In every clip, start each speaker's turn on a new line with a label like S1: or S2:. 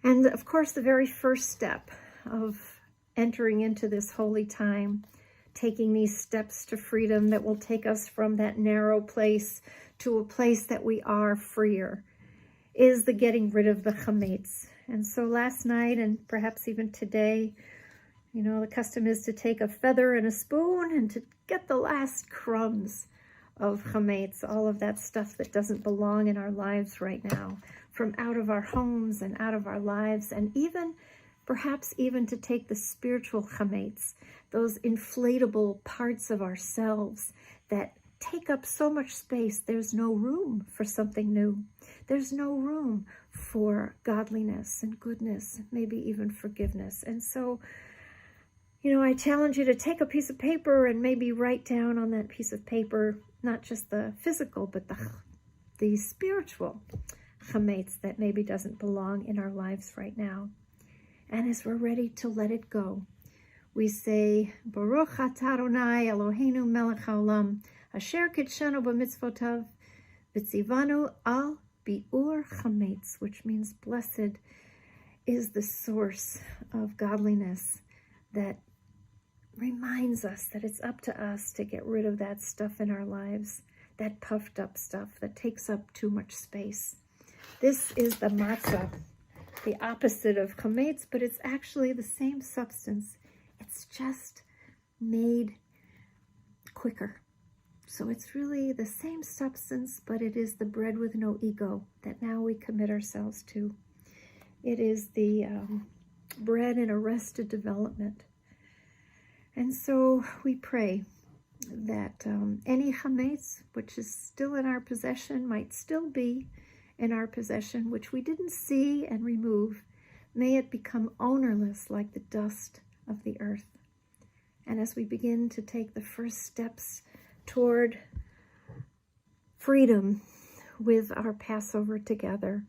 S1: And of course, the very first step of entering into this holy time, taking these steps to freedom that will take us from that narrow place to a place that we are freer, is the getting rid of the chametz. And so last night, and perhaps even today, you know, the custom is to take a feather and a spoon and to get the last crumbs of chametz, all of that stuff that doesn't belong in our lives right now, from out of our homes and out of our lives, and even, perhaps even to take the spiritual chametz, those inflatable parts of ourselves that take up so much space, there's no room for something new. There's no room for godliness and goodness, maybe even forgiveness. And so, you know, I challenge you to take a piece of paper and maybe write down on that piece of paper, not just the physical, but the spiritual chametz that maybe doesn't belong in our lives right now. And as we're ready to let it go, we say, Baruch atah Adonai Eloheinu melech haolam, asher kidshanu b'mitzvotav, v'tzivanu al bi'ur chametz, which means blessed is the source of godliness that reminds us that it's up to us to get rid of that stuff in our lives, that puffed up stuff that takes up too much space. This is the matzah, the opposite of chametz, but it's actually the same substance. It's just made quicker. So it's really the same substance, but it is the bread with no ego that now we commit ourselves to. It is the bread in arrested development. And so we pray that any chametz, which is still in our possession, might still be in our possession, which we didn't see and remove, may it become ownerless like the dust of the earth. And as we begin to take the first steps toward freedom with our Passover together,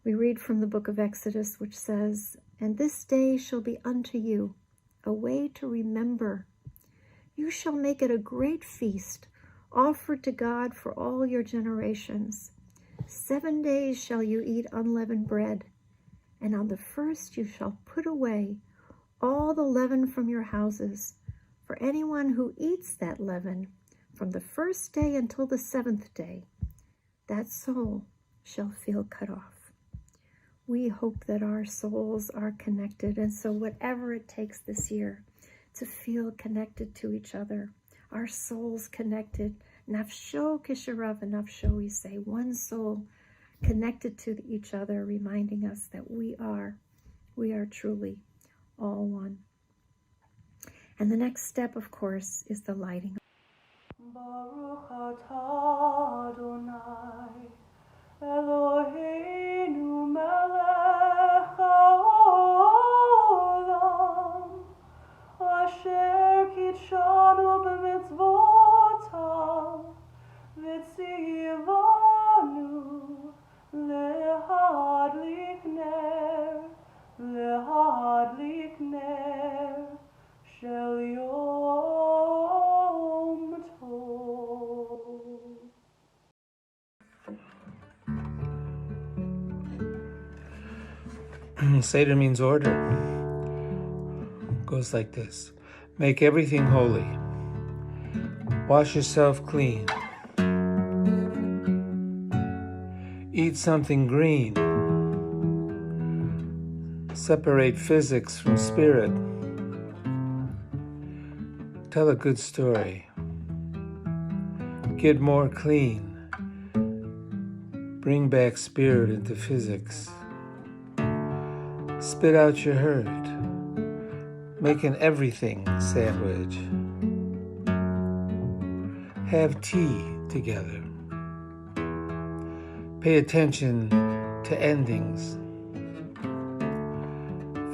S1: we read from the book of Exodus, which says, "And this day shall be unto you a way to remember. You shall make it a great feast, offered to God for all your generations. 7 days shall you eat unleavened bread, and on the first you shall put away all the leaven from your houses. For anyone who eats that leaven from the first day until the 7th day, that soul shall feel cut off." We hope that our souls are connected, and so whatever it takes this year to feel connected to each other, our souls connected, nafsho kisharav nafsho, we say, one soul connected to each other, reminding us that we are truly all one. And the next step, of course, is the lighting.
S2: Baruch atah Adonai Eloheinu melech haolam, asher kidshanu b'mitzvotav, v'tzivanu lehadlik ner shel yom tov.
S3: Seder means order. Goes like this. Make everything holy. Wash yourself clean. Eat something green. Separate physics from spirit. Tell a good story. Get more clean. Bring back spirit into physics. Spit out your hurt. Make an everything sandwich. Have tea together. Pay attention to endings.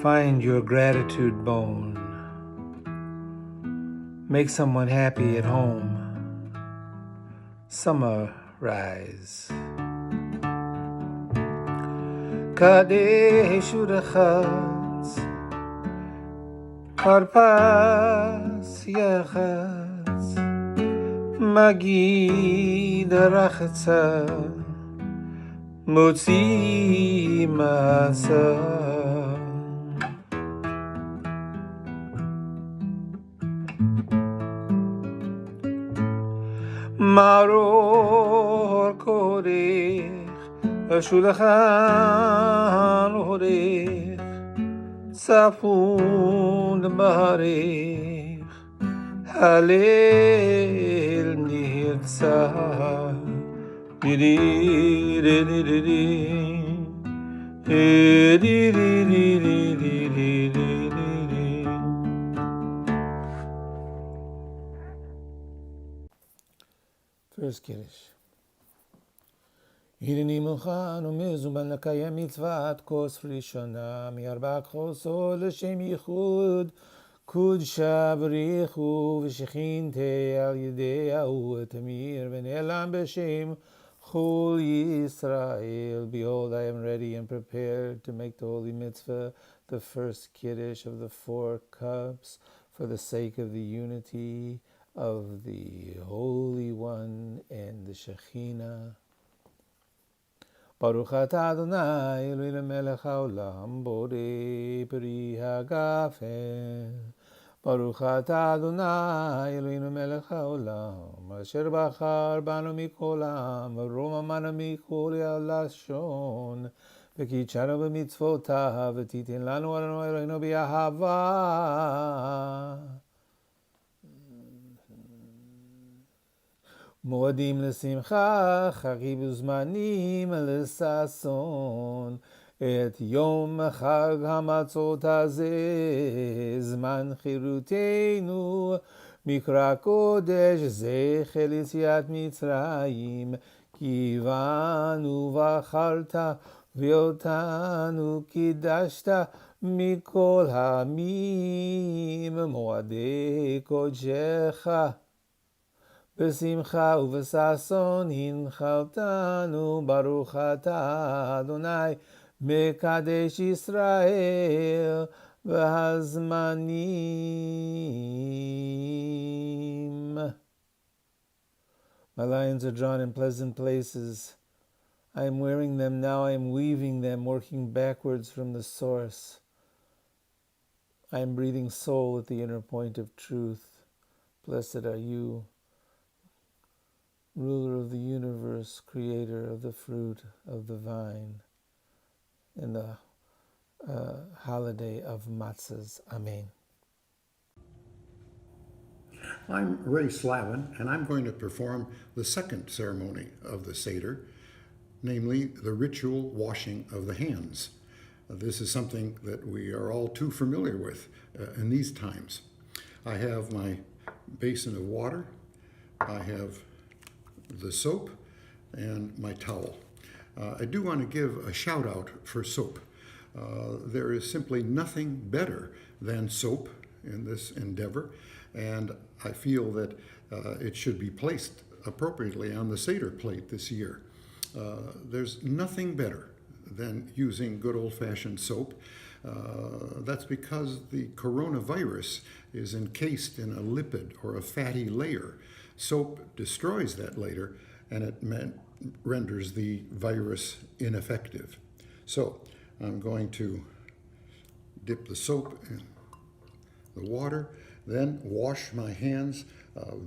S3: Find your gratitude bone. Make someone happy at home. Summarize. Kadesh urachatz, Harpas yachatz, Magid arachatza, מוציא מסע. מרור קודך, השולחן הורך, צפון ברך, הלל נרצה. First Kiddush. הנני מוכן ומזומן לקיים מצוות כוס ראשונה מארבע כוסות לשם ייחוד קודשה בריחו ושכינתה על ידי ההוא תמיר ונעלם בשם כל Yisrael. Behold, I am ready and prepared to make the holy mitzvah, the first Kiddush of the 4 cups, for the sake of the unity of the Holy One and the Shekhinah. Baruch atah Adonai Eloheinu melech haolam borei peri hagafen. Baruch atah Adonai Eloheinu melech haolam asher bachar banu mikol ha'am ורוממנו מכל הלשון וקידשנו במצוותיו ותיתן לנו אדוני אלוהינו באהבה. מועדים לשמחה, חגים וזמנים לששון. את יום חג המצות הזה, זמן חירותנו, מקרא קודש, זכר יציאת מצרים, כי בנו בחרת ואותנו קידשת מכל העמים, מועדי קודשך. בשמחה ובששון הנחלתנו, ברוך אתה אדוני מקדש ישראל והזמנים. My lines are drawn in pleasant places. I am wearing them now, I am weaving them, working backwards from the source. I am breathing soul at the inner point of truth. Blessed are you, ruler of the universe, creator of the fruit of the vine, in the holiday of matzahs. Amen.
S4: I'm Ray Slavin, and I'm going to perform the second ceremony of the Seder, namely the ritual washing of the hands. This is something that we are all too familiar with in these times. I have my basin of water, I have the soap, and my towel. I do want to give a shout out for soap. There is simply nothing better than soap in this endeavor, and I feel that it should be placed appropriately on the Seder plate this year. There's nothing better than using good old-fashioned soap. That's because the coronavirus is encased in a lipid or a fatty layer. Soap destroys that layer, and it renders the virus ineffective. So I'm going to dip the soap in the water, then wash my hands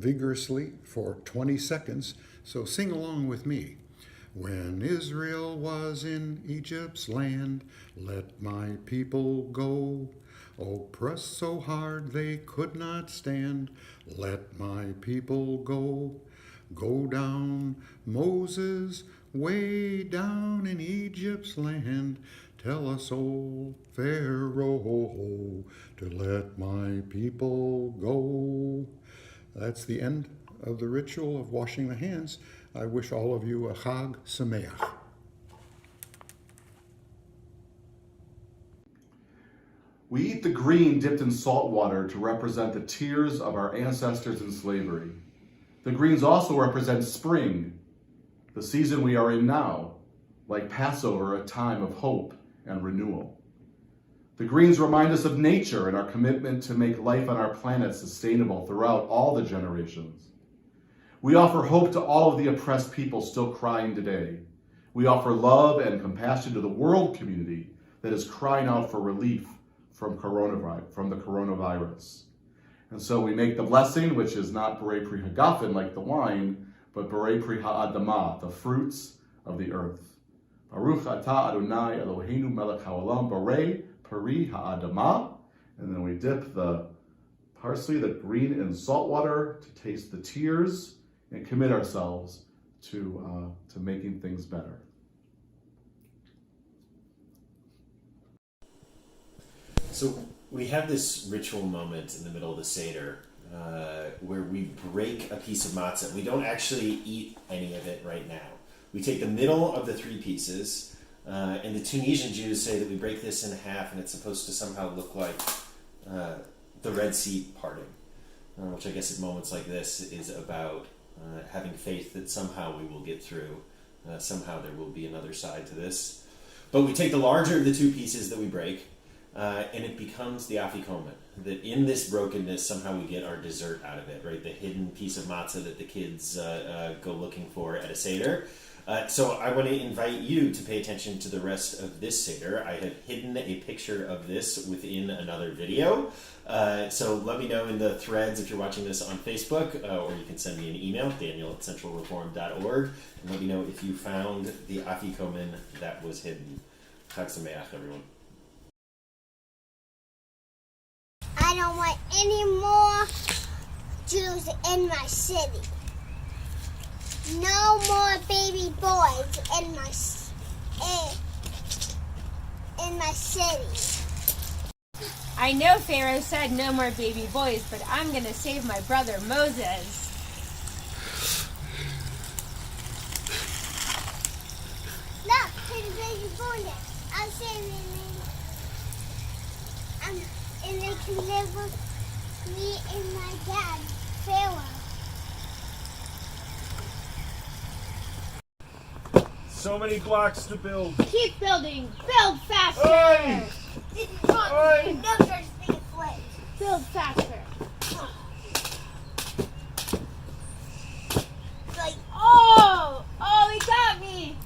S4: vigorously for 20 seconds. So sing along with me. When Israel was in Egypt's land, let my people go. Oppressed so hard they could not stand, let my people go. Go down, Moses, way down in Egypt's land. Tell us, old Pharaoh, to let my people go. That's the end of the ritual of washing the hands. I wish all of you a Chag Sameach.
S5: We eat the green dipped in salt water to represent the tears of our ancestors in slavery. The greens also represent spring, the season we are in now, like Passover, a time of hope and renewal. The greens remind us of nature and our commitment to make life on our planet sustainable throughout all the generations. We offer hope to all of the oppressed people still crying today. We offer love and compassion to the world community that is crying out for relief from the coronavirus. And so we make the blessing, which is not Borei Pri Hagafen like the wine, but Borei Pri Ha'adamah, the fruits of the earth. Baruch atah Adonai Eloheinu melech haolam Borei Pri Ha'adamah. And then we dip the parsley, the green, in salt water to taste the tears and commit ourselves to making things better.
S6: So we have this ritual moment in the middle of the Seder where we break a piece of matzah. We don't actually eat any of it right now. We take the middle of the three pieces, and the Tunisian Jews say that we break this in half, and it's supposed to somehow look like the Red Sea parting, which I guess at moments like this is about having faith that somehow we will get through. Somehow there will be another side to this. But we take the larger of the two pieces that we break, and it becomes the afikomen. That in this brokenness, somehow we get our dessert out of it, right? The hidden piece of matzah that the kids go looking for at a Seder. So I want to invite you to pay attention to the rest of this Seder. I have hidden a picture of this within another video. So let me know in the threads if you're watching this on Facebook, or you can send me an email, daniel@centralreform.org, and let me know if you found the afikomen that was hidden. Chag Sameach, everyone.
S7: I don't want any more Jews in my city. No more baby boys in my city.
S8: I know Pharaoh said no more baby boys, but I'm going to save my brother Moses.
S7: Look, there's a baby boy there. I'll save him. And they can live with me and my dad, Pharaoh.
S3: So many blocks to build.
S8: Keep building. Build faster.
S3: Oi!
S7: This is not
S3: Oi!
S7: no such thing as slaves.
S8: Build faster.
S7: Like,
S8: Oh, he got me.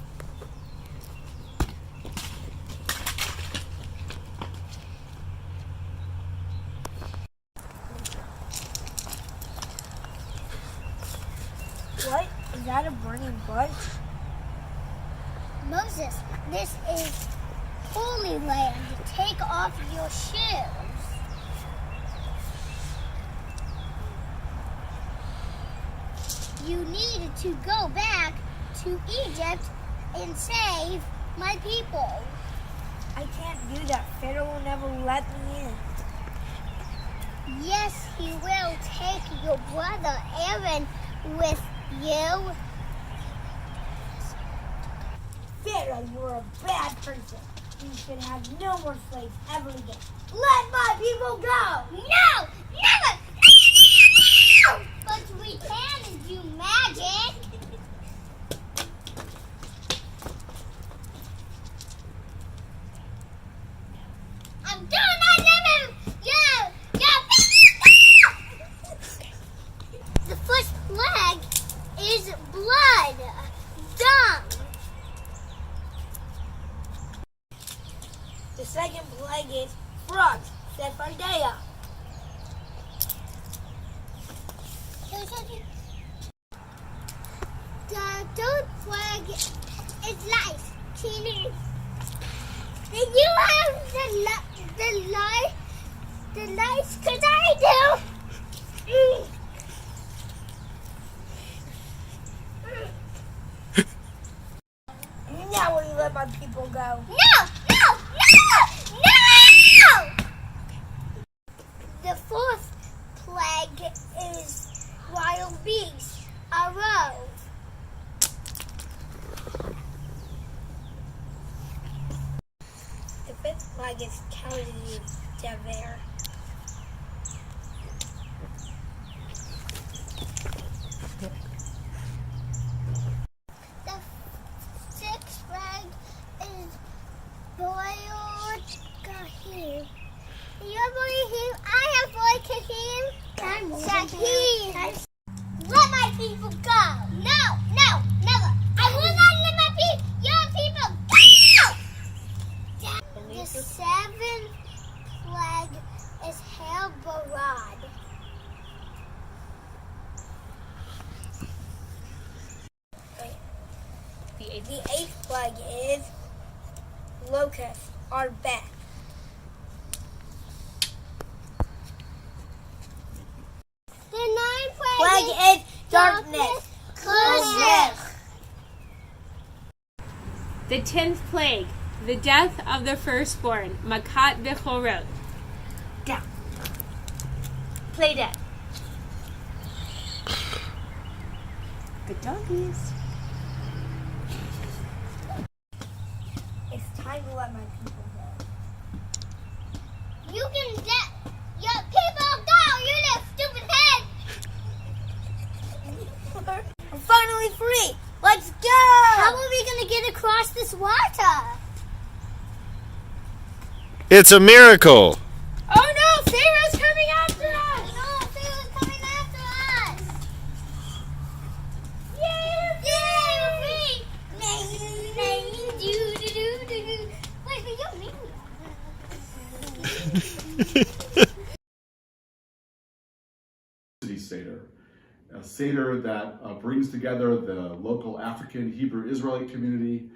S7: what? Is that a burning bush? Moses, this is Holy Land. Take off your shoes. You needed to go back to Egypt and save my people.
S9: I can't do that. Pharaoh will never let me in.
S7: Yes, he will take your brother Aaron with you.
S9: Pharaoh, you're a bad person. You should have no more slaves ever again. Let my people go!
S7: No! Never! No! But we can do magic. I'm doing that, never! The first plague is blood. Dung.
S9: The second plague is frogs, said Fardea.
S7: The third plague is lice. Cleaning. Did you have the lice? Cause I do.
S9: Now will you let my people go?
S7: No! The fourth plague is wild beasts. A row.
S9: The fifth plague is cow disease, Javer.
S7: The sixth plague is boiled kahim. You believe I have boiled kahim? Kahim. Let my people go. No, never. I will not let my people. seventh plague is Hail Barad.
S9: The eighth plague is locusts are back.
S7: The ninth plague
S9: Plague is darkness.
S8: The 10th plague, the death of the firstborn, Makat Bechorot.
S9: Down. Play dead.
S8: Good doggies.
S9: It's time to let my people go.
S7: You can let your people go, you little stupid head!
S9: I'm finally free. Let's go.
S7: How are we gonna get across this water?
S6: It's a miracle.
S8: Oh no, Pharaoh's coming after us!
S7: No, Pharaoh's coming after us!
S8: Yay!
S7: Yay, we're free! Wait, but you mean
S5: Seder, a Seder that brings together the local African Hebrew Israelite community,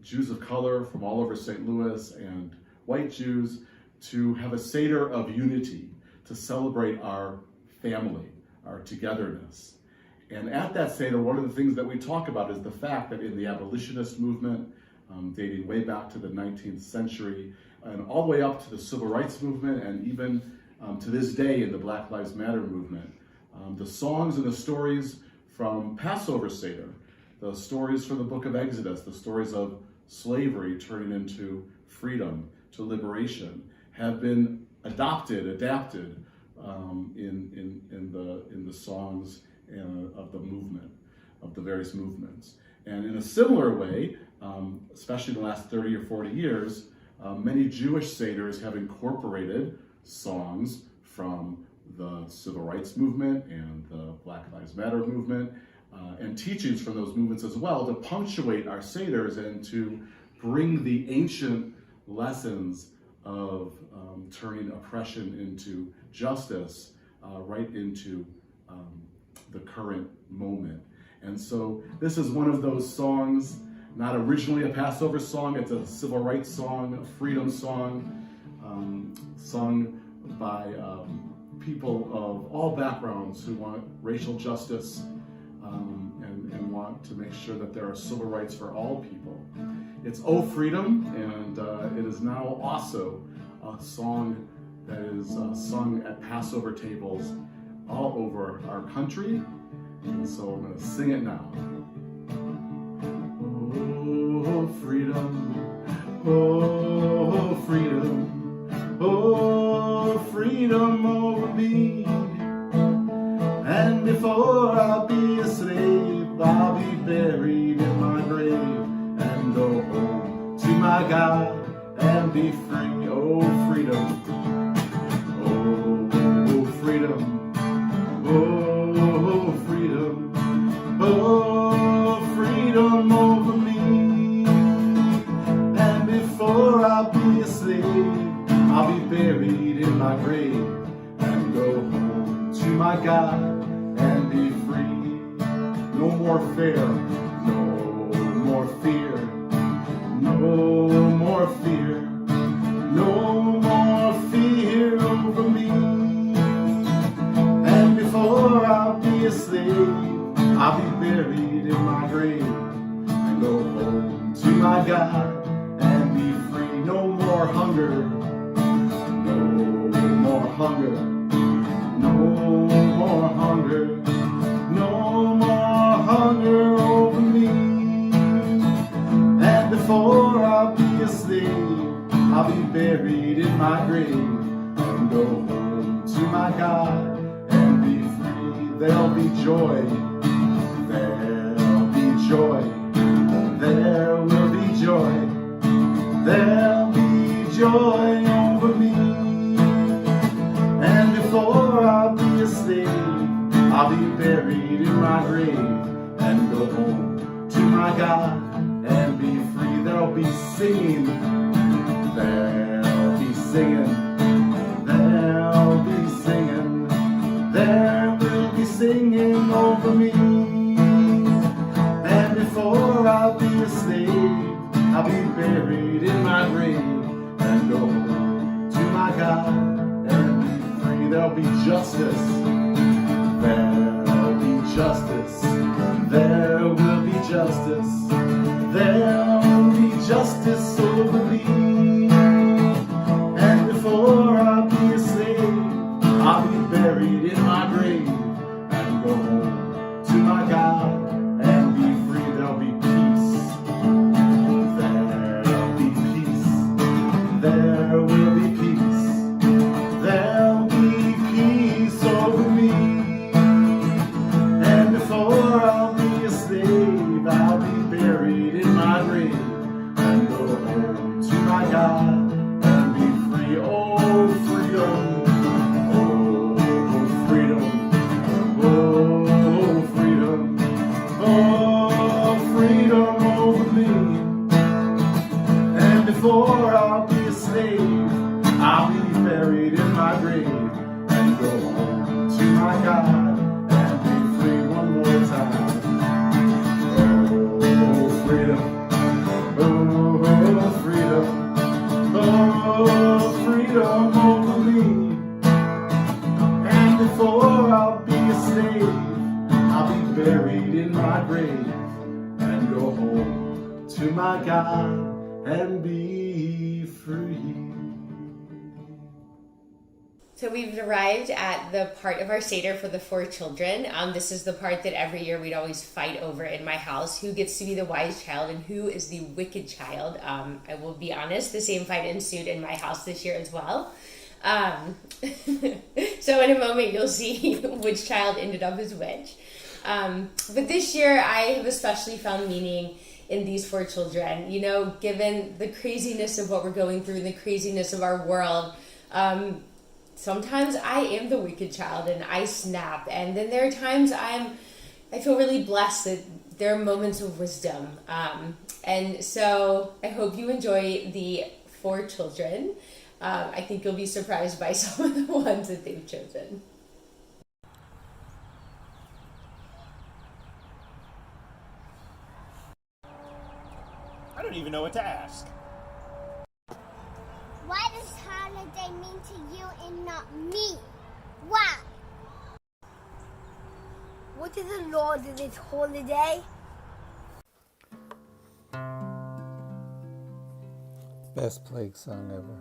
S5: Jews of color from all over St. Louis, and white Jews, to have a Seder of unity, to celebrate our family, our togetherness. And at that Seder, one of the things that we talk about is the fact that in the abolitionist movement, dating way back to the 19th century, and all the way up to the civil rights movement, and even to this day in the Black Lives Matter movement, the songs and the stories from Passover Seder, the stories from the book of Exodus, the stories of slavery turning into freedom, to liberation, have been adapted in the songs of the movement, of the various movements. And in a similar way, especially in the last 30 or 40 years, many Jewish Seders have incorporated songs from the civil rights movement and the Black Lives Matter movement, and teachings from those movements as well, to punctuate our Seders and to bring the ancient lessons of turning oppression into justice right into the current moment. And so this is one of those songs, not originally a Passover song, it's a civil rights song, a freedom song, sung by people of all backgrounds who want racial justice and want to make sure that there are civil rights for all people. It's O Freedom, and it is now also a song that is sung at Passover tables all over our country. And so I'm going to sing it now. Oh, freedom, oh, freedom, oh, freedom over me. And before I'll be a slave, I'll be buried in my grave and go home to my God and be free. Oh, freedom, oh, freedom, oh, freedom, oh, freedom over me. And before I'll be a slave, I'll be buried in my grave and go home to my God and be free. No more fear, no more fear, no more fear, no more fear over me. And before I'll be a slave, I'll be buried in my grave and go home to my God and be free. No more hunger, no more hunger, no more hunger, no more hunger over me. And before I'll be a slave, I'll be buried in my grave and go home to my God and be free. There'll be joy, there'll be joy, there will be joy, there'll be joy over me. And before I'll be a slave, I'll be buried in my grave and go home to my God and be free. There'll be singing, there singing. They'll be singing. There will be singing over me. And before I'll be a slave, I'll be buried in my grave and go home to my God and be free. There'll be justice. There'll be justice. There will be justice. There'll be justice over me. And before I'll be a slave, I'll be buried in my grave and go home to my God and be free. There'll be peace. There'll be peace. There will be peace. There'll be peace over me. And before I'll be a slave, I'll be buried in my grave and go home to my God and be free. Oh, freedom. Oh, freedom. Oh, freedom. Oh, freedom over me. And before I'll be a slave, I'll be buried in my grave and go home to my God and be free one more time. Oh, freedom. Oh, freedom. Oh, freedom over me. And before I'll be a slave, I'll be buried in my grave and go home to my God and be free.
S8: So we've arrived at the part of our Seder for the 4 children. This is the part that every year we'd always fight over in my house. Who gets to be the wise child and who is the wicked child? I will be honest, the same fight ensued in my house this year as well. So in a moment you'll see which child ended up as which. But this year I have especially found meaning in these 4 children. You know, given the craziness of what we're going through and the craziness of our world, sometimes I am the wicked child and I snap. And then there are times I feel really blessed that there are moments of wisdom. And so I hope you enjoy the 4 children. I think you'll be surprised by some of the ones that they've chosen.
S10: I don't even know what to ask.
S7: Why does holiday mean to you and not me? Why?
S9: What is the Lord of this holiday?
S3: Best plague song ever.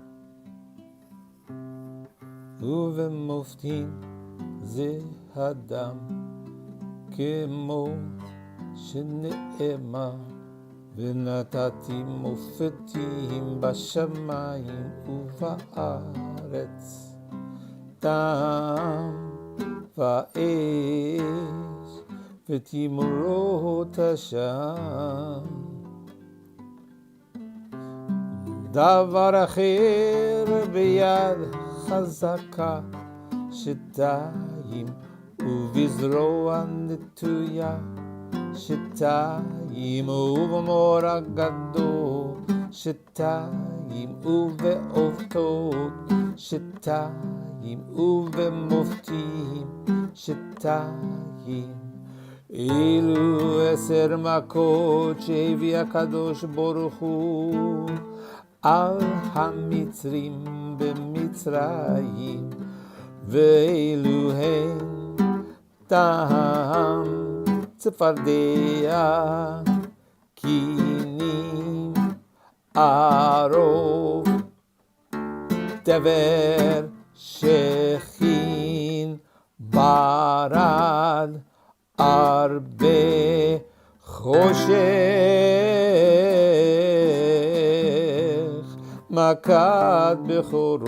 S3: ובמופתים זה הדם כמו שנאמר ונתתי מופתים בשמיים ובארץ דם ואש ותימרות השם דבר אחר ביד חזקה שתיים ובזרוע נטויה שתיים ובמור הגדול שתיים ובאותות שתיים ובמופתים שתיים אלו 10 מכות שהביא הקדוש ברוך הוא על המצרים במצרים ואלו הם תם צפרדע קינים ערוב דבר שכין ברד הרבה חושך מכת בכורות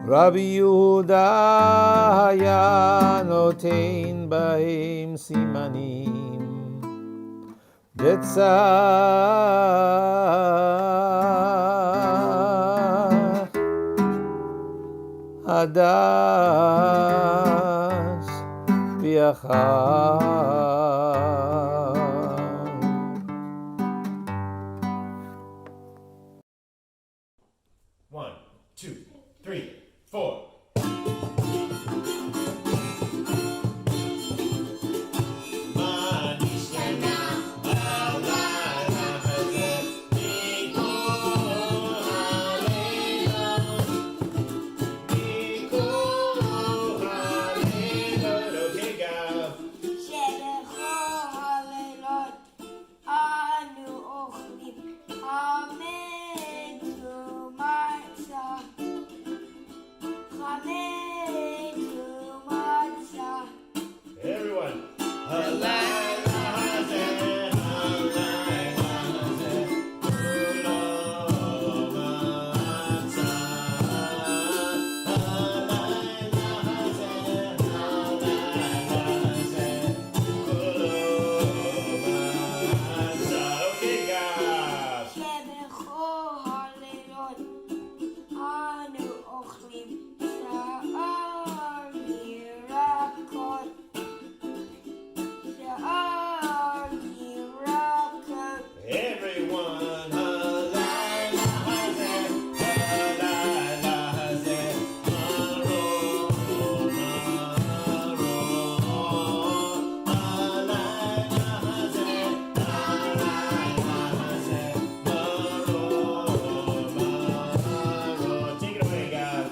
S3: רבי יהודה היה נותן בהם סימנים דצח הדס ביחד
S6: 2, 3, 4. Everyone. Okay, guys. Everyone. Take it away, guys.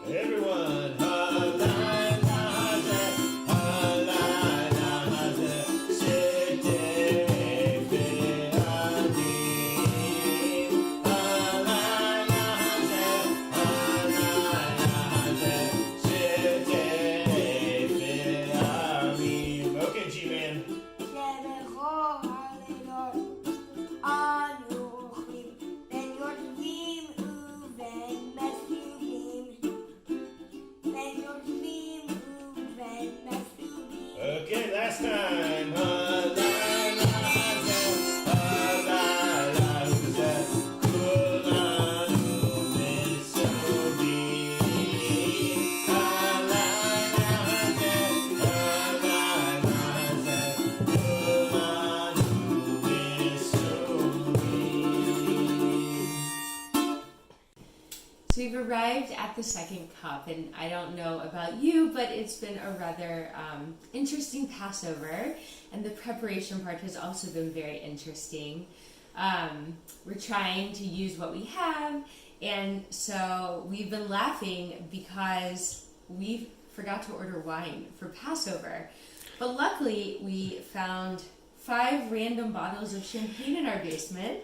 S6: Everyone. Okay, G-Man. Okay, last time.
S8: So we've arrived at the second cup, and I don't know about you, but it's been a rather interesting Passover, and the preparation part has also been very interesting. We're trying to use what we have, and so we've been laughing because we forgot to order wine for Passover. But luckily, we found 5 random bottles of champagne in our basement.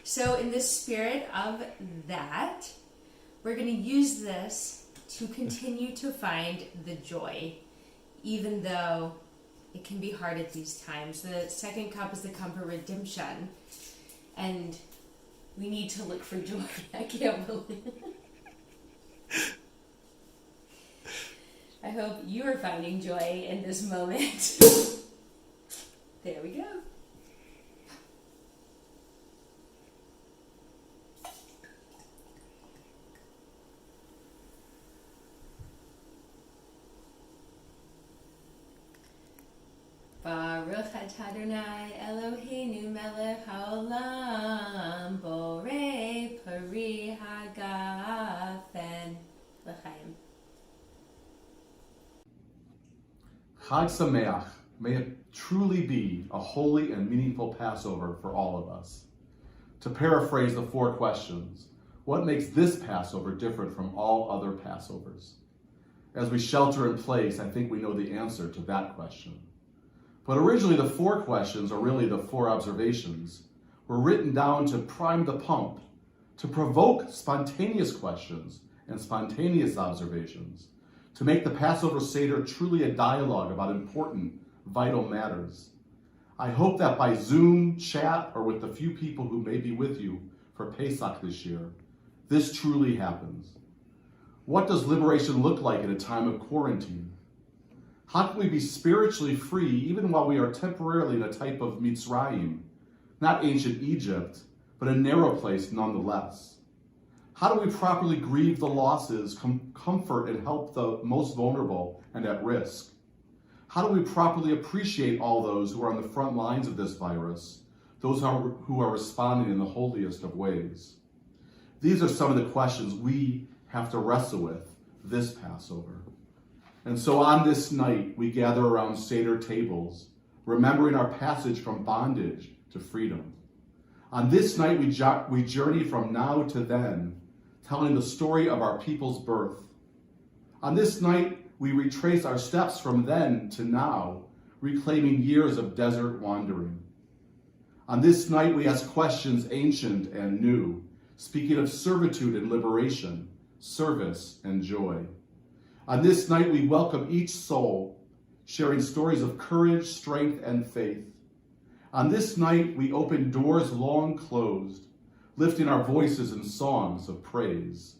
S8: So in the spirit of that, we're going to use this to continue to find the joy, even though it can be hard at these times. The second cup is the cup of redemption, and we need to look for joy. I can't believe it. I hope you are finding joy in this moment. There we go. Baruch atah Adonai Eloheinu melech haolam borei pari hagafen l'chaim.
S5: Chag Sameach, may it truly be a holy and meaningful Passover for all of us. To paraphrase the 4 questions, what makes this Passover different from all other Passovers? As we shelter in place, I think we know the answer to that question. But originally the 4 questions, or really the 4 observations, were written down to prime the pump, to provoke spontaneous questions and spontaneous observations, to make the Passover Seder truly a dialogue about important, vital matters. I hope that by Zoom, chat, or with the few people who may be with you for Pesach this year, this truly happens. What does liberation look like in a time of quarantine? How can we be spiritually free even while we are temporarily in a type of Mitzrayim, not ancient Egypt, but a narrow place nonetheless? How do we properly grieve the losses, comfort and help the most vulnerable and at risk? How do we properly appreciate all those who are on the front lines of this virus, those who are responding in the holiest of ways? These are some of the questions we have to wrestle with this Passover. And so on this night, we gather around Seder tables, remembering our passage from bondage to freedom. On this night, we journey from now to then, telling the story of our people's birth. On this night, we retrace our steps from then to now, reclaiming years of desert wandering. On this night, we ask questions ancient and new, speaking of servitude and liberation, service and joy. On this night, we welcome each soul, sharing stories of courage, strength, and faith. On this night, we open doors long closed, lifting our voices in songs of praise.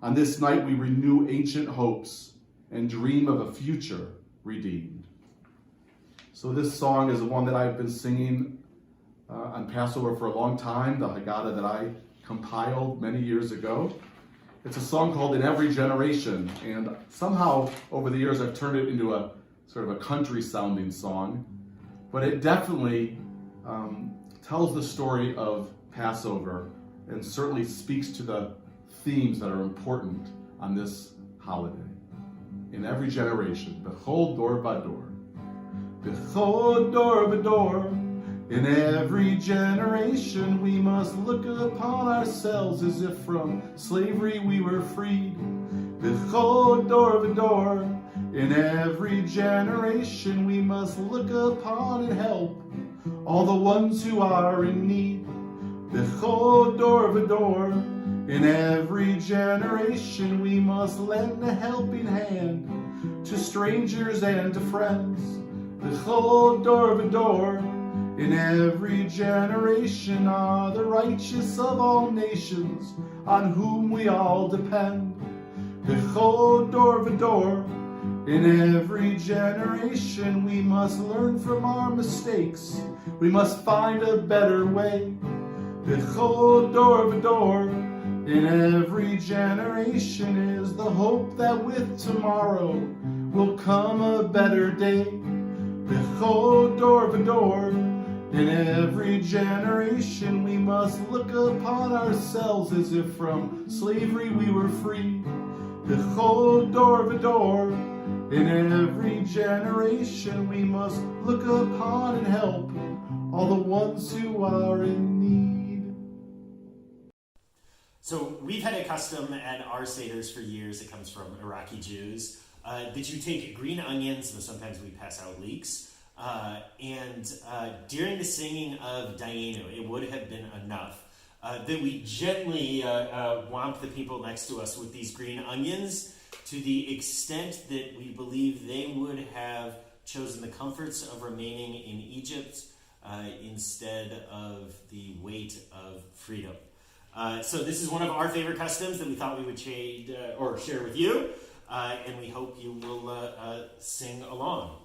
S5: On this night, we renew ancient hopes and dream of a future redeemed. So this song is one that I've been singing on Passover for a long time, the Haggadah that I compiled many years ago. It's a song called In Every Generation, and somehow over the years I've turned it into a sort of a country-sounding song, but it definitely tells the story of Passover and certainly speaks to the themes that are important on this holiday. In every generation, Bechol dor vador. Bechol dor vador. In every generation we must look upon ourselves as if from slavery we were freed. Bechol dor vador. In every generation we must look upon and help all the ones who are in need. Bechol dor vador. In every generation we must lend a helping hand to strangers and to friends. Bechol dor vador. In every generation are the righteous of all nations on whom we all depend. Bechol dor vador. In every generation we must learn from our mistakes. We must find a better way. Bechol dor vador. In every generation is the hope that with tomorrow will come a better day. Bechol dor vador. In every generation we must look upon ourselves as if from slavery we were free. Bechol dor vador. In every generation we must look upon and help all the ones who are in need.
S6: So we've had a custom at our Seders for years. It comes from Iraqi Jews that you take green onions, and sometimes we pass out leeks, and during the singing of Dayenu, it would have been enough that we gently whomp the people next to us with these green onions to the extent that we believe they would have chosen the comforts of remaining in Egypt instead of the weight of freedom. So this is one of our favorite customs that we thought we would share with you, and we hope you will sing along.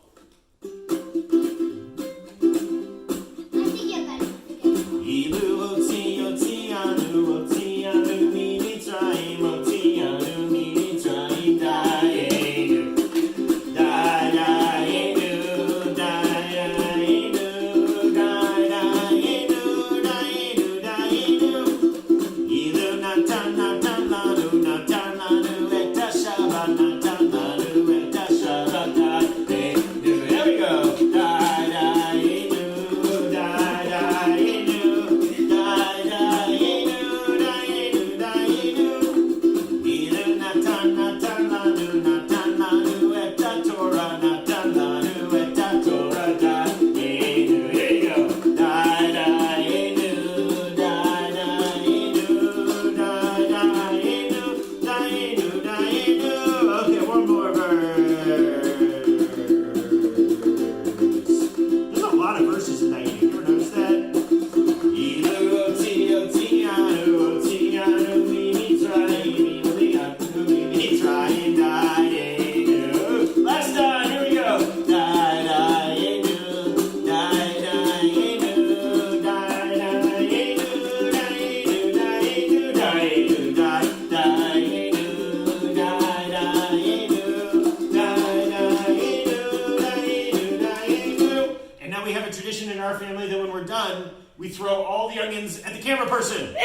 S6: onions at the camera person.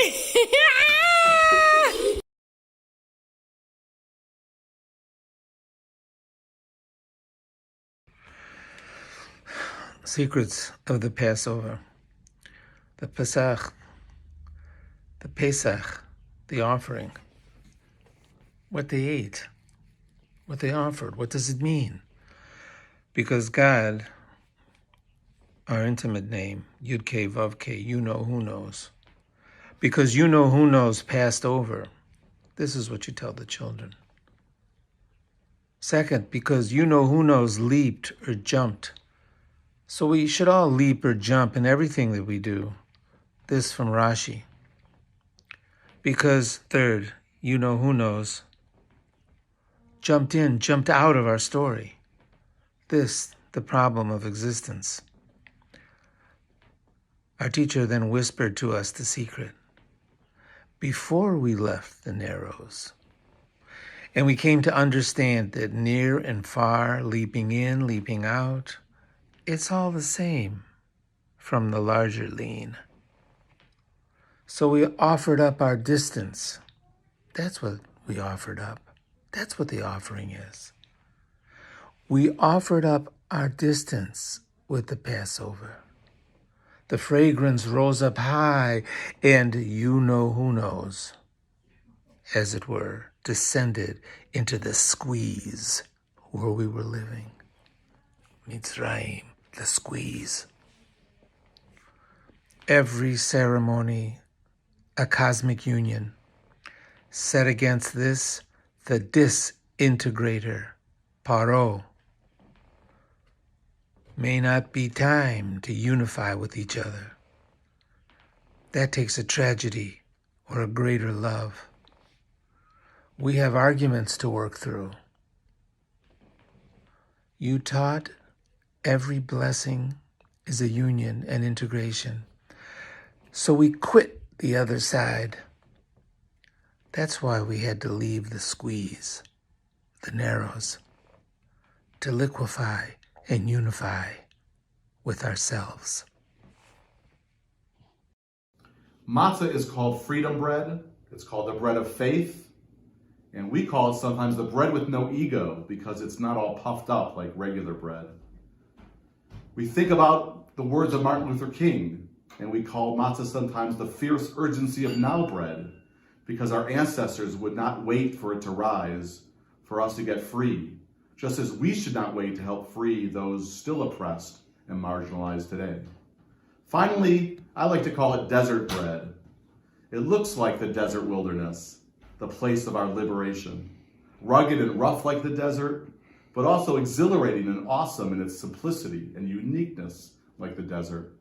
S3: Secrets of the Passover. The Pesach, the offering. What they ate, what they offered. What does it mean? Because God, our intimate name, Yud-K, Vav-K, you know who knows. Because you know who knows passed over. This is what you tell the children. Second, because you know who knows leaped or jumped. So we should all leap or jump in everything that we do. This from Rashi. Because third, you know who knows jumped out of our story. This, the problem of existence. Our teacher then whispered to us the secret. Before we left the Narrows, and we came to understand that near and far, leaping in, leaping out, it's all the same from the larger lean. So we offered up our distance. That's what we offered up. That's what the offering is. We offered up our distance with the Passover. The fragrance rose up high, and you know who knows, as it were, descended into the squeeze where we were living. Mitzrayim, the squeeze. Every ceremony, a cosmic union. Set against this, the disintegrator, Paro. May not be time to unify with each other. That takes a tragedy or a greater love. We have arguments to work through. You taught every blessing is a union and integration. So we quit the other side. That's why we had to leave the squeeze, the Narrows, to liquefy and unify with ourselves.
S5: Matzah is called freedom bread. It's called the bread of faith. And we call it sometimes the bread with no ego because it's not all puffed up like regular bread. We think about the words of Martin Luther King, and we call matzah sometimes the fierce urgency of now bread because our ancestors would not wait for it to rise for us to get free, just as we should not wait to help free those still oppressed and marginalized today. Finally, I like to call it desert bread. It looks like the desert wilderness, the place of our liberation. Rugged and rough like the desert, but also exhilarating and awesome in its simplicity and uniqueness like the desert.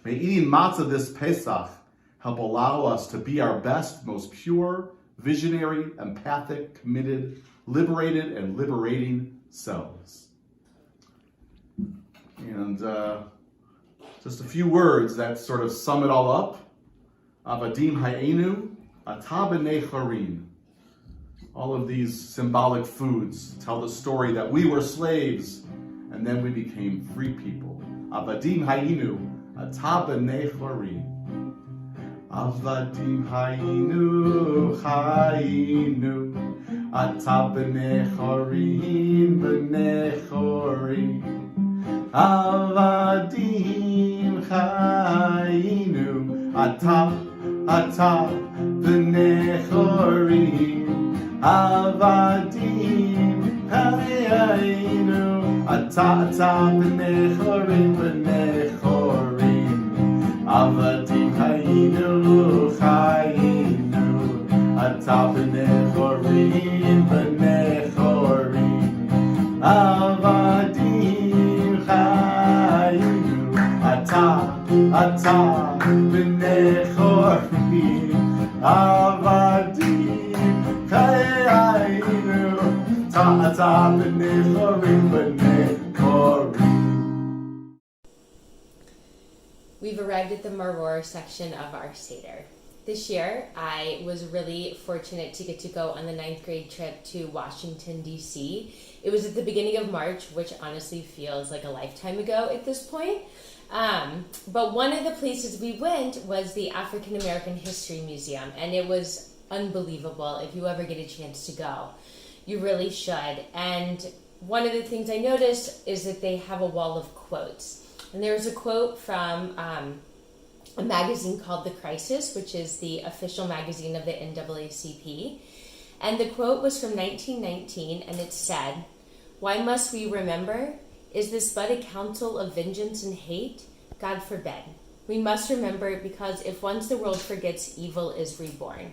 S5: May eating matzah this Pesach help allow us to be our best, most pure, visionary, empathic, committed, liberated, and liberating selves. And just a few words that sort of sum it all up. Avadim hayenu, ata b'nei chorin. All of these symbolic foods tell the story that we were slaves and then we became free people. Avadim hayenu, ata b'nei chorin. Avadim hayenu, hayenu, ata b'nei chorin, b'nei chorin. Avadim hayenu, ata b'nei chorin. Avadim hayenu, ata b'nei chorin, b'nei chorin. Avadim hayenu, hayenu, ata b'nei chorin, b'nei chorin. Avadim hayenu, ata b'nei chorin. Avadim hayenu, ata b'nei chorin, b'nei chorin.
S8: We've arrived at the Maror section of our Seder. This year, I was really fortunate to get to go on the 9th grade trip to Washington, D.C. It was at the beginning of March, which honestly feels like a lifetime ago at this point. But one of the places we went was the African American History Museum, and it was unbelievable. If you ever get a chance to go, you really should. And one of the things I noticed is that they have a wall of quotes. And there's a quote from a magazine called The Crisis, which is the official magazine of the NAACP. And the quote was from 1919, and it said, "Why must we remember? Is this but a council of vengeance and hate? God forbid. We must remember, because if once the world forgets, evil is reborn."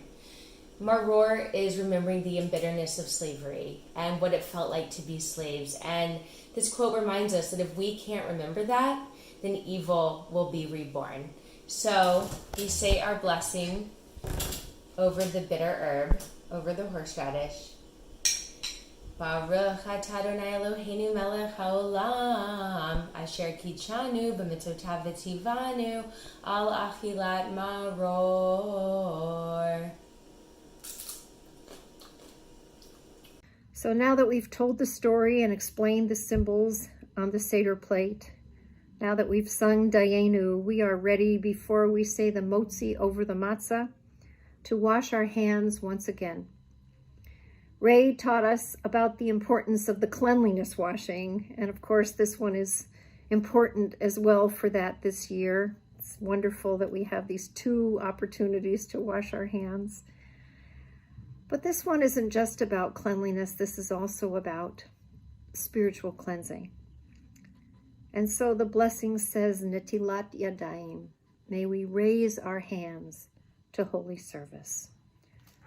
S8: Maror is remembering the embitterness of slavery and what it felt like to be slaves. And this quote reminds us that if we can't remember that, then evil will be reborn. So we say our blessing over the bitter herb, over the horseradish. Baruch atah Adonai Eloheinu melech haolam, asher kitshanu b'mitzvotav v'tzivanu al achilat maror.
S1: So now that we've told the story and explained the symbols on the Seder plate, now that we've sung Dayenu, we are ready, before we say the motzi over the matzah, to wash our hands once again. Ray taught us about the importance of the cleanliness washing, and of course this one is important as well for that this year. It's wonderful that we have these two opportunities to wash our hands. But this one isn't just about cleanliness, this is also about spiritual cleansing. And so the blessing says, Netilat Yadayim, may we raise our hands to holy service.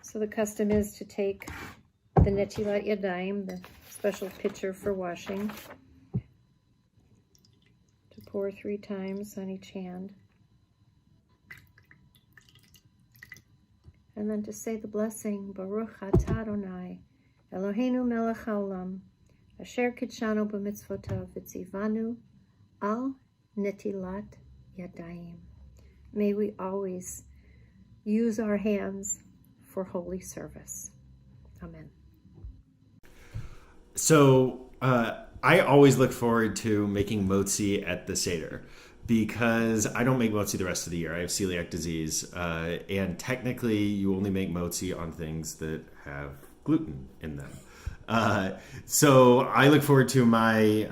S1: So the custom is to take the Netilat Yadayim, the special pitcher for washing, to pour 3 times on each hand. And then to say the blessing, Baruch atah Adonai Eloheinu melech haolam, asher kitshanu b'mitzvotav v'tzivanu al netilat yadayim. May we always use our hands for holy service. Amen.
S6: So I always look forward to making motzi at the Seder, because I don't make motzi the rest of the year. I have celiac disease, and technically you only make motzi on things that have gluten in them. So I look forward to my,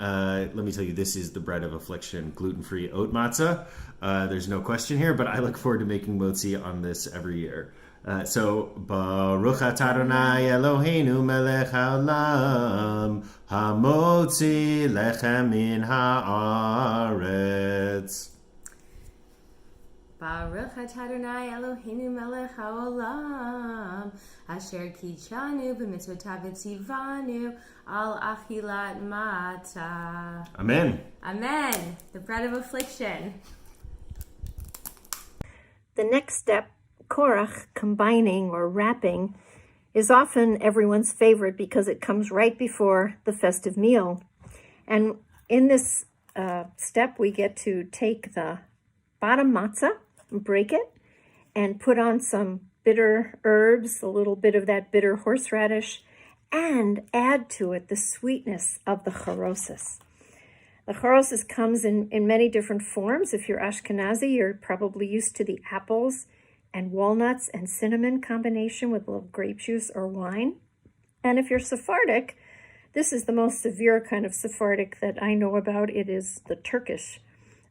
S6: let me tell you, this is the bread of affliction, gluten-free oat matzah. There's no question here, but I look forward to making motzi on this every year. So Baruch atah Adonai Eloheinu melech haolam, hamotzi lechem min haaretz.
S8: Baruch atah Adonai Eloheinu melech haolam, asher kitshanu b'mitzvotav v'tzivanu al achilat matzah.
S6: Amen.
S8: Amen. The bread of affliction.
S1: The next step, Korach, combining or wrapping, is often everyone's favorite because it comes right before the festive meal. And in this step, we get to take the bottom matzah, break it, and put on some bitter herbs, a little bit of that bitter horseradish, and add to it the sweetness of the charosis. The charosis comes in many different forms. If you're Ashkenazi, you're probably used to the apples and walnuts and cinnamon combination with a little grape juice or wine. And if you're Sephardic, this is the most severe kind of Sephardic that I know about. It is the Turkish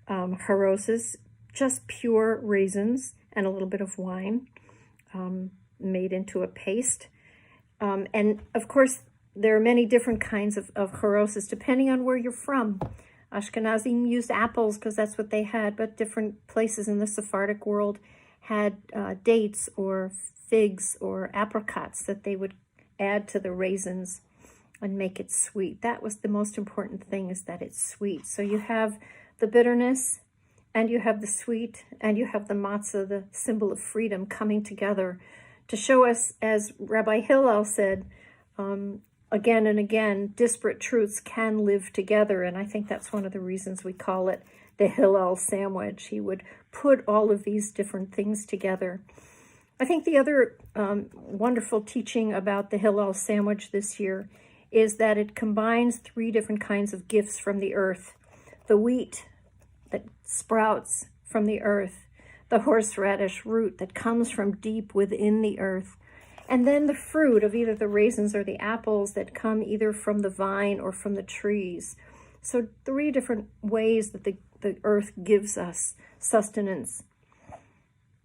S1: charosis, just pure raisins and a little bit of wine made into a paste. And of course, there are many different kinds of charosis depending on where you're from. Ashkenazim used apples because that's what they had, but different places in the Sephardic world had dates or figs or apricots that they would add to the raisins and make it sweet. That was the most important thing, is that it's sweet. So you have the bitterness, and you have the sweet, and you have the matzah, the symbol of freedom, coming together to show us, as Rabbi Hillel said, again and again, disparate truths can live together. And I think that's one of the reasons we call it the Hillel sandwich. He would put all of these different things together. I think the other wonderful teaching about the Hillel sandwich this year is that it combines 3 different kinds of gifts from the earth. The wheat that sprouts from the earth, the horseradish root that comes from deep within the earth, and then the fruit of either the raisins or the apples that come either from the vine or from the trees. So 3 different ways that the earth gives us sustenance.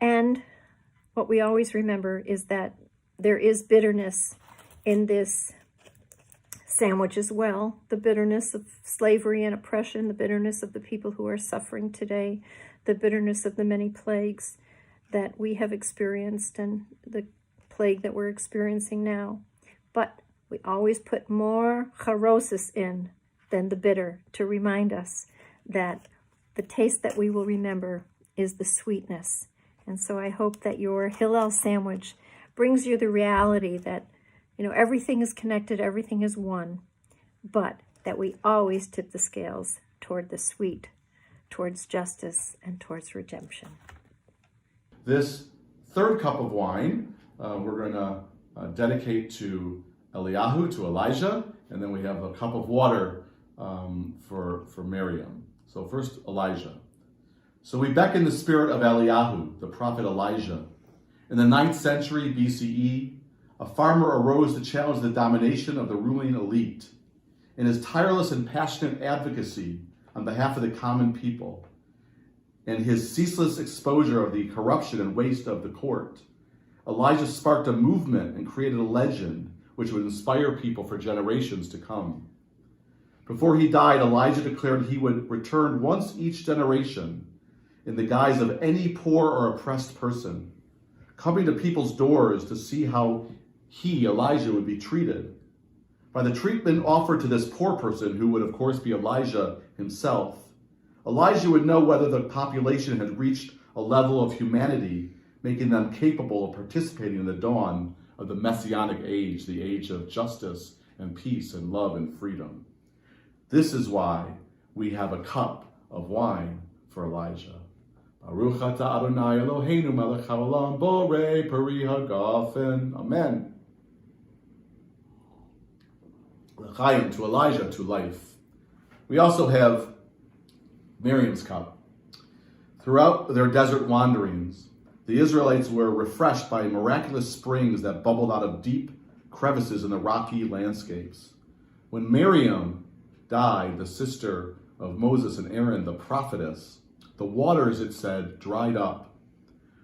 S1: And what we always remember is that there is bitterness in this sandwich as well. The bitterness of slavery and oppression, the bitterness of the people who are suffering today, the bitterness of the many plagues that we have experienced and the plague that we're experiencing now. But we always put more charosis in than the bitter to remind us that the taste that we will remember is the sweetness. And so I hope that your Hillel sandwich brings you the reality that, everything is connected, everything is one, but that we always tip the scales toward the sweet, towards justice, and towards redemption.
S5: This third cup of wine, we're going to dedicate to Eliyahu, to Elijah, and then we have a cup of water for Miriam. So first, Elijah. So we beckon the spirit of Eliyahu, the prophet Elijah. In the 9th century BCE, a farmer arose to challenge the domination of the ruling elite. In his tireless and passionate advocacy on behalf of the common people, and his ceaseless exposure of the corruption and waste of the court, Elijah sparked a movement and created a legend which would inspire people for generations to come. Before he died, Elijah declared he would return once each generation in the guise of any poor or oppressed person, coming to people's doors to see how he, Elijah, would be treated. By the treatment offered to this poor person, who would of course be Elijah himself, Elijah would know whether the population had reached a level of humanity, making them capable of participating in the dawn of the Messianic age, the age of justice and peace and love and freedom. This is why we have a cup of wine for Elijah. Baruch atah Adonai Eloheinu melech haolam borei peri hagafen. Amen. L'chaim, to Elijah, to life. We also have Miriam's cup. Throughout their desert wanderings, the Israelites were refreshed by miraculous springs that bubbled out of deep crevices in the rocky landscapes. When Miriam died, the sister of Moses and Aaron, the prophetess, the waters, it said, dried up.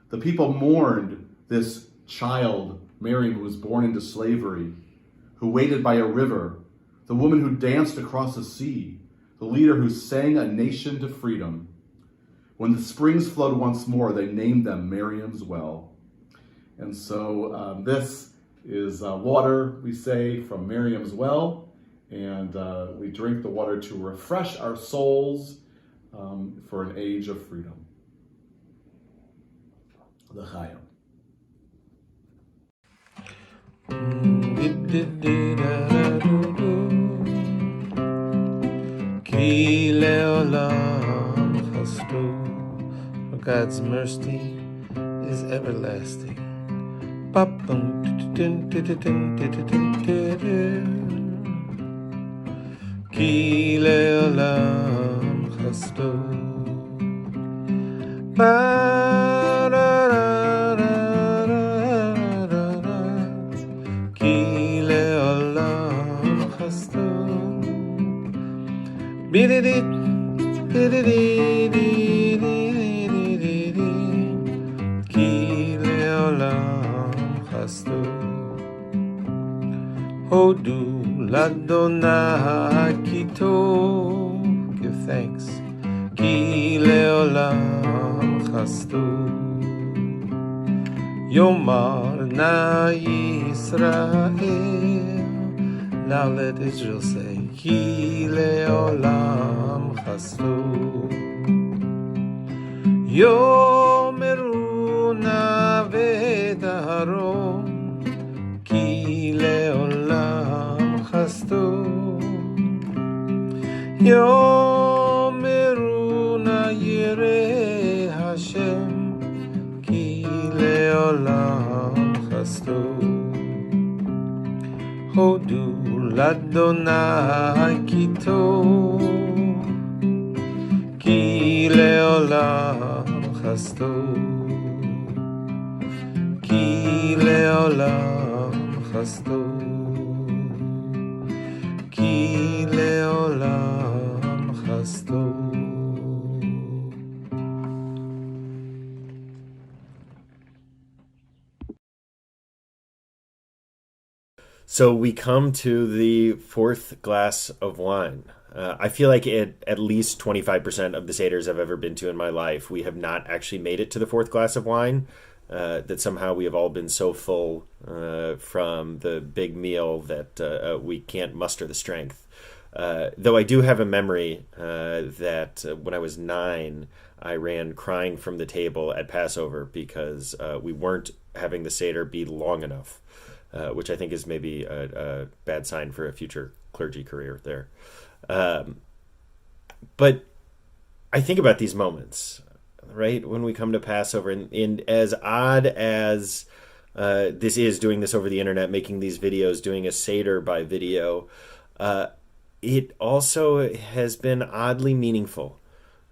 S5: The people mourned this child, Miriam, who was born into slavery, who waited by a river, the woman who danced across the sea, the leader who sang a nation to freedom. When the springs flowed once more, they named them Miriam's Well. And so this is water, we say, from Miriam's Well, and we drink the water to refresh our souls for an age of freedom. L'chaim.
S3: Ki le'olam chasto. God's mercy is everlasting. Ki le'olam chasto. Ki le'olam chasto. Bididit, bididit. Hodu l'Adonai ki tov, give thanks, ki le'olam chasto. Yomar na Yisrael, now let Israel say, ki le'olam chasto. Yomeru na v'daharom, ki le'olam chasto. Yomeru na yireh Hashem, ki le'olam chasto. Hodu l'Adonai ki tov, ki le'olam חסדו כי לעולם חסדו כי לעולם חסדו.
S6: So we come to the fourth glass of wine. I feel like at least 25% of the Seders I've ever been to in my life, we have not actually made it to the fourth glass of wine, that somehow we have all been so full from the big meal that we can't muster the strength. Though I do have a memory that when I was 9, I ran crying from the table at Passover because we weren't having the Seder be long enough. Which I think is maybe a bad sign for a future clergy career there. But I think about these moments, right, when we come to Passover, and as odd as this is, doing this over the internet, making these videos, doing a Seder by video, it also has been oddly meaningful.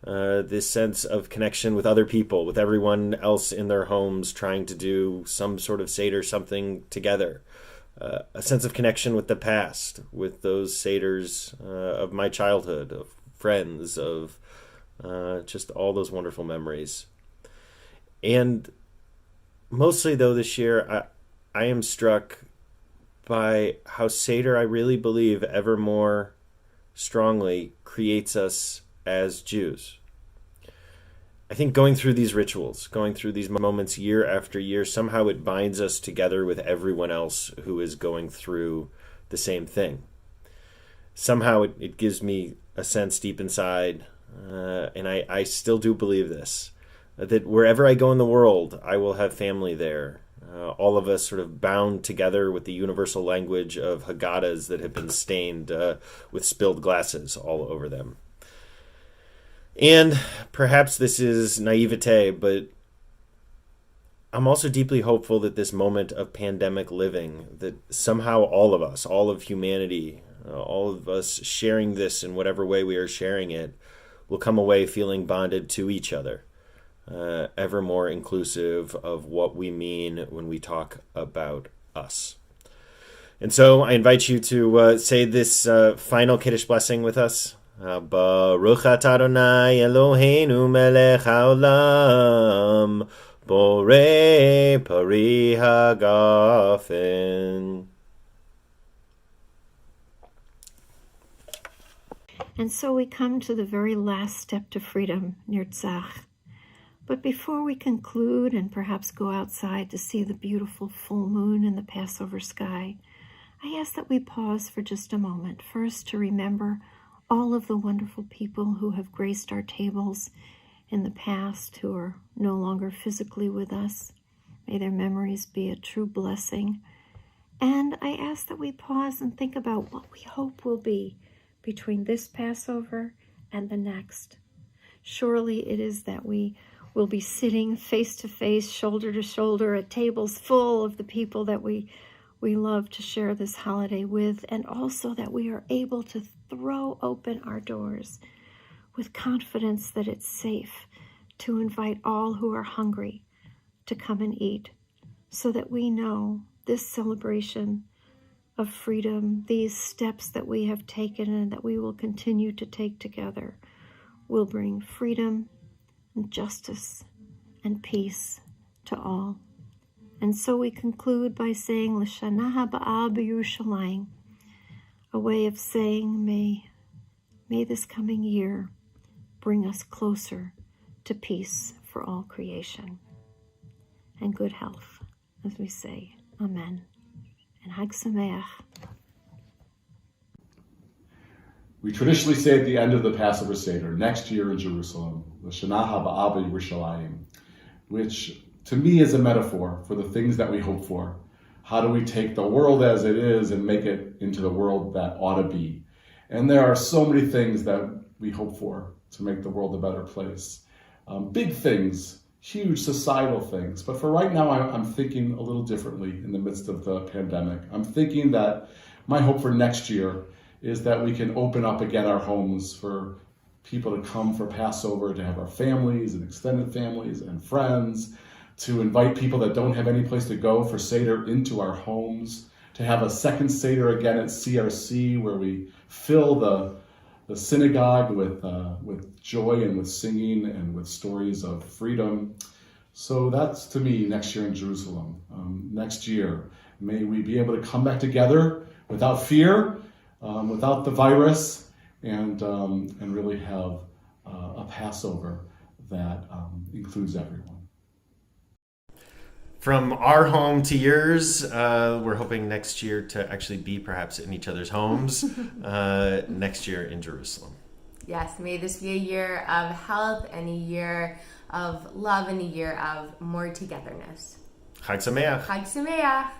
S6: This sense of connection with other people, with everyone else in their homes, trying to do some sort of Seder, something together. A sense of connection with the past, with those Seders of my childhood, of friends, of just all those wonderful memories. And mostly, though, this year, I am struck by how Seder, I really believe, ever more strongly creates us as Jews. I think going through these rituals, going through these moments year after year, somehow it binds us together with everyone else who is going through the same thing. Somehow it gives me a sense deep inside, and I still do believe this, that wherever I go in the world, I will have family there. All of us sort of bound together with the universal language of Haggadahs that have been stained with spilled glasses all over them. And perhaps this is naivete, but I'm also deeply hopeful that this moment of pandemic living, that somehow all of us, all of humanity, all of us sharing this in whatever way we are sharing it, will come away feeling bonded to each other, ever more inclusive of what we mean when we talk about us. And so I invite you to say this final Kiddush blessing with us. Baruch atah Adonai Eloheinu melech haolam borei pari hagafen.
S1: And so we come to the very last step to freedom, Nirtzach. But before we conclude and perhaps go outside to see the beautiful full moon in the Passover sky, I ask that we pause for just a moment, first to remember all of the wonderful people who have graced our tables in the past, who are no longer physically with us. May their memories be a true blessing. And I ask that we pause and think about what we hope will be between this Passover and the next. Surely it is that we will be sitting face to face, shoulder to shoulder, at tables full of the people that we love to share this holiday with, and also that we are able to throw open our doors with confidence that it's safe to invite all who are hungry to come and eat, so that we know this celebration of freedom, these steps that we have taken and that we will continue to take together, will bring freedom and justice and peace to all. And so we conclude by saying L'shana haba'ah b'Yerushalayim, a way of saying may this coming year bring us closer to peace for all creation and good health, as we say, Amen. And Hag Sameach.
S5: We traditionally say at the end of the Passover Seder, next year in Jerusalem, L'shana haba'ah b'Yerushalayim, which to me is a metaphor for the things that we hope for. How do we take the world as it is and make it into the world that ought to be? And there are so many things that we hope for to make the world a better place. Big things, huge societal things. But for right now, I'm thinking a little differently in the midst of the pandemic. I'm thinking that my hope for next year is that we can open up again our homes for people to come for Passover, to have our families and extended families and friends, to invite people that don't have any place to go for Seder into our homes, to have a second Seder again at CRC where we fill the synagogue with joy and with singing and with stories of freedom. So that's, to me, next year in Jerusalem. Next year, may we be able to come back together without fear, without the virus, and really have a Passover that includes everyone.
S6: From our home to yours, we're hoping next year to actually be perhaps in each other's homes next year in Jerusalem.
S8: Yes, may this be a year of health and a year of love and a year of more togetherness.
S6: Chag Sameach.
S8: Chag Sameach.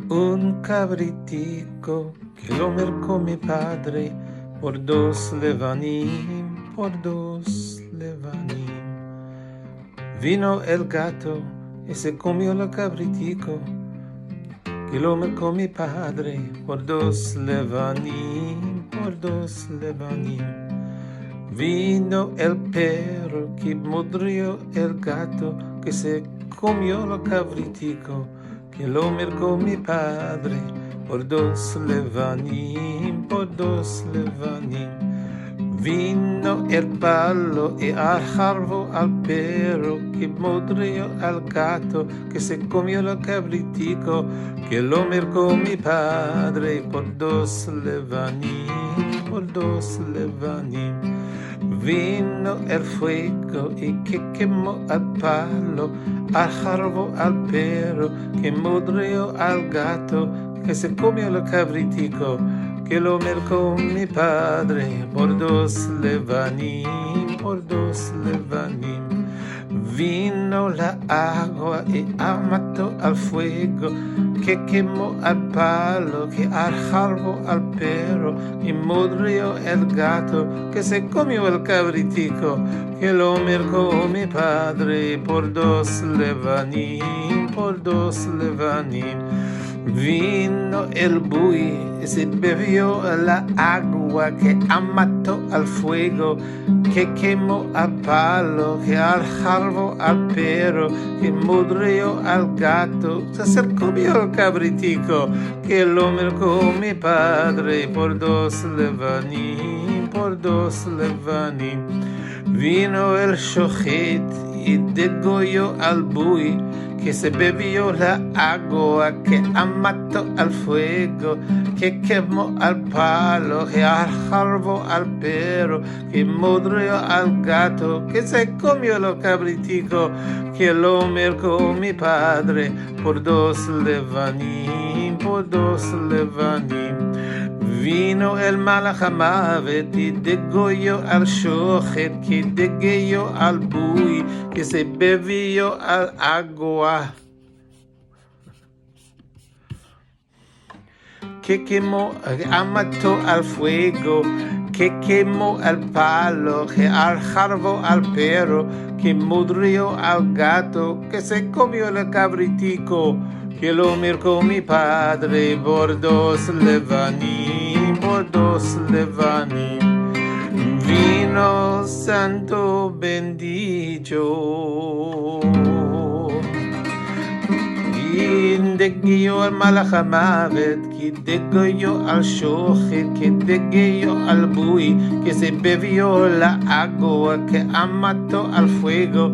S3: Un cabritico que lo mercó mi padre por 2 levanim, por 2 levanim. Vino el gato y se comió el cabritico que lo mercó mi padre por 2 levanim, por 2 levanim. Vino el perro que mordrió el gato que se comió el cabritico que lo mercó mi padre por 2 levanim, por 2 levanim. Vino el palo y arjarvo al perro que mordrió al gato que se comió el cabritico que lo mercó mi padre por 2 levanim, por 2 levanim. Vino el fuego y que quemó al palo, al jarbo, al perro, que mordrió al gato, que se comió el cabritico, que lo mercó mi padre por 2 levanim, por 2 levanim. Vino la agua y mató al fuego, que quemó al palo, que al jarbo, al perro, y mordrió el gato, que se comió el cabritico, que lo mercó mi padre por 2 levanim, por 2 levanim. Vino el buey y se bebió la agua que mató al fuego, que quemó al palo, que al jarbo, al perro, que mordrió al gato, que se comió el cabritico, que lo mercó mi padre por 2 levanim, por 2 levanim. Vino el shochet y degolló al buey, que se bebió la agua, que mató al fuego, que quemó al palo, que al jarbo, al perro, que mordrió al gato, que se comió el cabritico, que lo mercó mi padre por 2 levanim, por 2 levanim. Vino el malachamavet y degolló al shochet, que degolló al buey, que se bebió al agua, que quemó, mató al fuego, que quemó al palo, que al jarbo, al perro, que mordrió al gato, que se comió el cabritico, que lo mercó mi padre por 2 levanim, por 2 levanim. Vino santo bendito y degolló al malachamavet, que degolló al shochet, que degolló al buey, que se bebió la agua, que mató al fuego,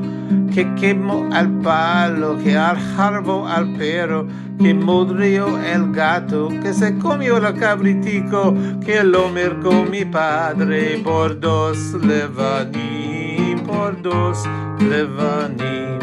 S3: que quemó al palo, que al jarbo, al perro, que mordrió el gato, que se comió el cabritico, que lo mercó mi padre por 2 levanim, por 2 levanim.